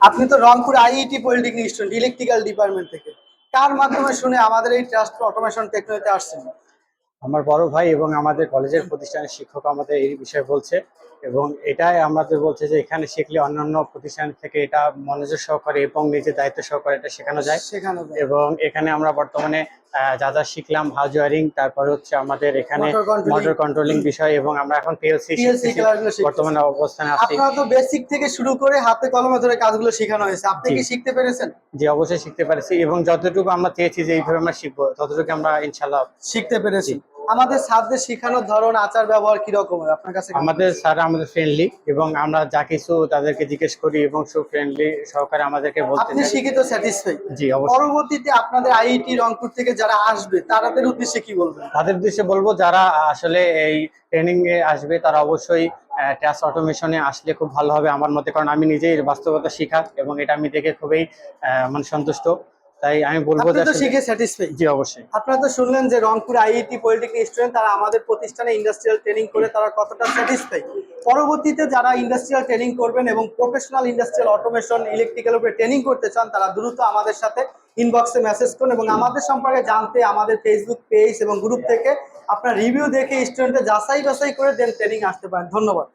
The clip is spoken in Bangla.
আপনি তো Rangpur IET polytechnic student electrical department থেকে কার মাধ্যমে শুনে আমাদের এই ট্রাস্ট অটোমেশন টেকনোলজিতে আসছেন? আমার বড় ভাই এবং আমাদের কলেজের প্রতিষ্ঠানের শিক্ষক আমাদের এই বিষয়ে বলছে, এবং এটাই আমাদের বলছে যে এখানে শিখলে অন্যান্য প্রতিষ্ঠান থেকে এটা মনোযোগ সহকারে এবং নিজের দায়িত্ব সহকারে এটা শেখানো যায়। শেখানো যায়। এবং এখানে আমরা বর্তমানে যা যা শিখলাম, হাউস ওয়ারিং, তারপরে হচ্ছে আমাদের এখানে মোটর কন্ট্রোলিং বিষয়, এবং আমরা এখন পিএলসি ক্লাসগুলো শিখতেছি। বর্তমানে অবস্থানে আছি। আপনারা তো বেসিক থেকে শুরু করে হাতে কলমে ধরে কাজগুলো শেখানো হয়েছে, আপনি জি। কি শিখতে পেরেছেন? জি, অবশ্যই শিখতে পারছি, এবং যতটুকু আমরা চেয়েছি যে এইভাবে আমরা শিখবো ততটুকু আমরা ইনশাল্লাহ শিখতে পেরেছি। জি। আমাদের স্যারদের শেখানোর ধরন, আচার ব্যবহার কিরকম আপনার কাছে? আমাদের স্যার আমাদের ফ্রেন্ডলি, এবং আমরা যা কিছু তাদেরকে জিজ্ঞেস করি এবং সব ফ্রেন্ডলি সহকারে আমাদেরকে বলতে আপনি চাই। শিখে তো স্যাটিসফাই? জি, অবশ্যই। পরবর্তীতে আপনাদের আইআইটি রংপুর থেকে যারা আসবে তাদের উদ্দেশ্যে কি বলবেন? তাদের উদ্দেশ্যে বলবো, যারা আসলে এই ট্রেনিং এ আসবে তারা অবশ্যই টাস্ক অটোমেশনে আসলে খুব ভালো হবে আমার মতে, কারণ আমি নিজেই বাস্তবতা শিখা এবং এটা আমি দেখে খুবই মানে সন্তুষ্ট। তাই আমি বলবো আপনি যে তো শিখে স্যাটিসফাই? জি, অবশ্যই। আপনারা তো শুনলেন যে রংপুর আইআইটি পলিটেকনিক স্টুডেন্ট তারা আমাদের প্রতিষ্ঠানে ইন্ডাস্ট্রিয়াল ট্রেনিং করে তারা কতটা স্যাটিসফাই। পরবর্তীতে যারা ইন্ডাস্ট্রিয়াল ট্রেনিং করবেন এবং প্রফেশনাল ইন্ডাস্ট্রিয়াল অটোমেশন ইলেকট্রিক্যাল উপরে ট্রেনিং করতে চান, তারা দ্রুত আমাদের সাথে ইনবক্সে মেসেজ করুন, এবং আমাদের সম্পর্কে জানতে আমাদের ফেসবুক পেজ এবং গ্রুপ থেকে আপনার রিভিউ দেখে স্টুডেন্টদের যাচাই বাছাই করে দেন ট্রেনিং আসতে পারেন। ধন্যবাদ।